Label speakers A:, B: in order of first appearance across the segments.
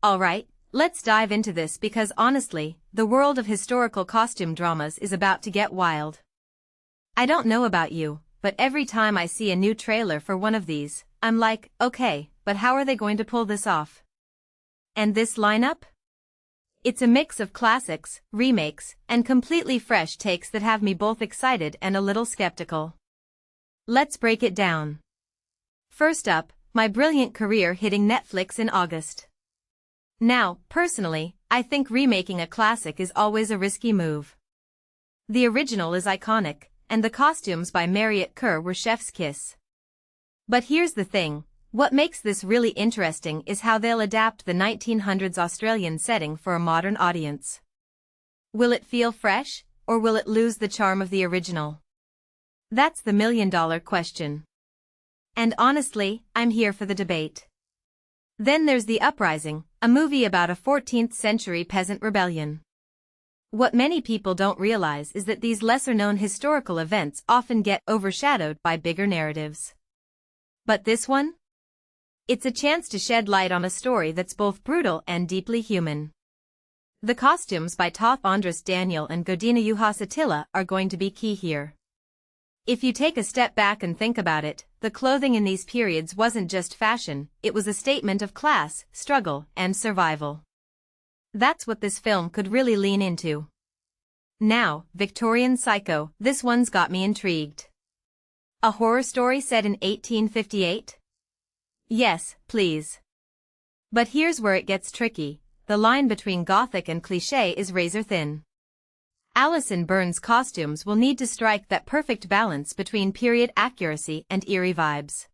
A: Alright, let's dive into this because honestly, the world of historical costume dramas is about to get wild. I don't know about you, but every time I see a new trailer for one of these, I'm like, okay, but how are they going to pull this off? And this lineup? It's a mix of classics, remakes, and completely fresh takes that have me both excited and a little skeptical. Let's break it down. First up, my brilliant career hitting Netflix in August. Now, personally, I think remaking a classic is always a risky move. The original is iconic, and the costumes by Mariot Kerr were chef's kiss. But here's the thing, what makes this really interesting is how they'll adapt the 1900s Australian setting for a modern audience. Will it feel fresh, or will it lose the charm of the original? That's the million-dollar question. And honestly, I'm here for the debate. Then there's The Uprising, a movie about a 14th-century peasant rebellion. What many people don't realize is that these lesser-known historical events often get overshadowed by bigger narratives. But this one? It's a chance to shed light on a story that's both brutal and deeply human. The costumes by Tóth, András, Dániel and Godena-Juhász Attila are going to be key here. If you take a step back and think about it, the clothing in these periods wasn't just fashion, it was a statement of class, struggle, and survival. That's what this film could really lean into. Now, Victorian Psycho, this one's got me intrigued. A horror story set in 1858? Yes, please. But here's where it gets tricky, the line between gothic and cliché is razor thin. Allison Byrne's costumes will need to strike that perfect balance between period accuracy and eerie vibes.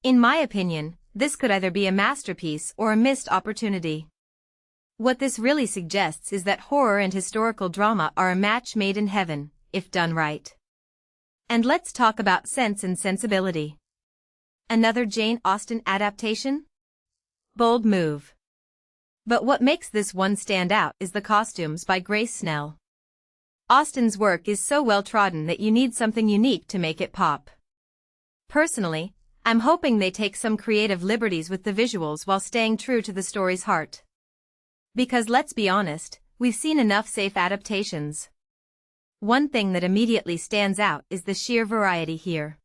A: In my opinion, this could either be a masterpiece or a missed opportunity. What this really suggests is that horror and historical drama are a match made in heaven, if done right. And let's talk about Sense and Sensibility. Another Jane Austen adaptation? Bold move. But what makes this one stand out is the costumes by Grace Snell. Austen's work is so well-trodden that you need something unique to make it pop. Personally, I'm hoping they take some creative liberties with the visuals while staying true to the story's heart. Because let's be honest, we've seen enough safe adaptations. One thing that immediately stands out is the sheer variety here.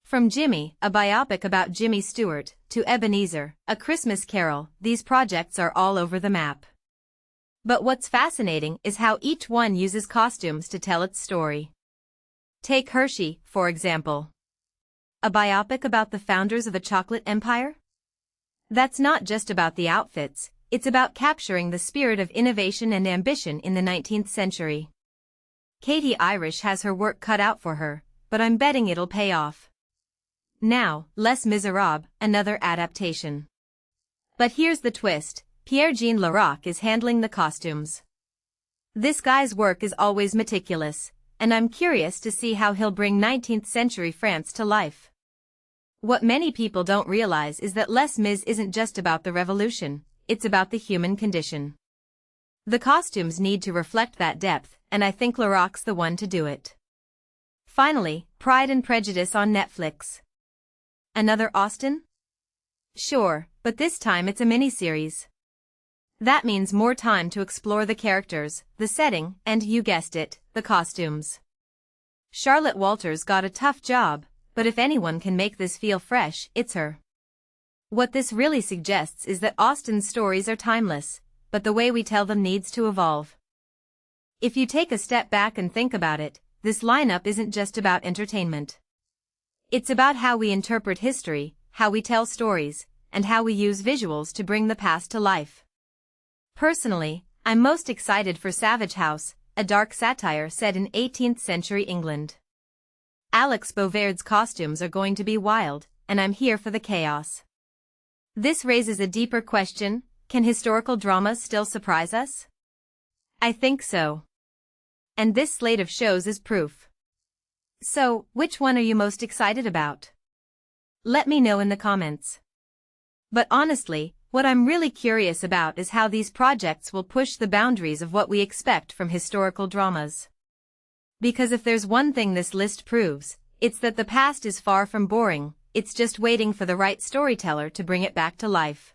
A: From Jimmy, a biopic about Jimmy Stewart, to Ebenezer, a Christmas Carol, these projects are all over the map. But what's fascinating is how each one uses costumes to tell its story. Take Hershey, for example. A biopic about the founders of a chocolate empire? That's not just about the outfits, it's about capturing the spirit of innovation and ambition in the 19th century. Katie Irish has her work cut out for her, but I'm betting it'll pay off. Now, Les Miserables, another adaptation. But here's the twist. Pierre-Jean Larac is handling the costumes. This guy's work is always meticulous, and I'm curious to see how he'll bring 19th century France to life. What many people don't realize is that Les Mis isn't just about the revolution, it's about the human condition. The costumes need to reflect that depth, and I think Larac's the one to do it. Finally, Pride and Prejudice on Netflix. Another Austen? Sure, but this time it's a miniseries. That means more time to explore the characters, the setting, and you guessed it, the costumes. Charlotte Walters got a tough job, but if anyone can make this feel fresh, it's her. What this really suggests is that Austen's stories are timeless, but the way we tell them needs to evolve. If you take a step back and think about it, this lineup isn't just about entertainment. It's about how we interpret history, how we tell stories, and how we use visuals to bring the past to life. Personally, I'm most excited for Savage House, a dark satire set in 18th century England. Alex Beauvaird's costumes are going to be wild, and I'm here for the chaos. This raises a deeper question, can historical dramas still surprise us? I think so. And this slate of shows is proof. So, which one are you most excited about? Let me know in the comments. But honestly, what I'm really curious about is how these projects will push the boundaries of what we expect from historical dramas. Because if there's one thing this list proves, it's that the past is far from boring, it's just waiting for the right storyteller to bring it back to life.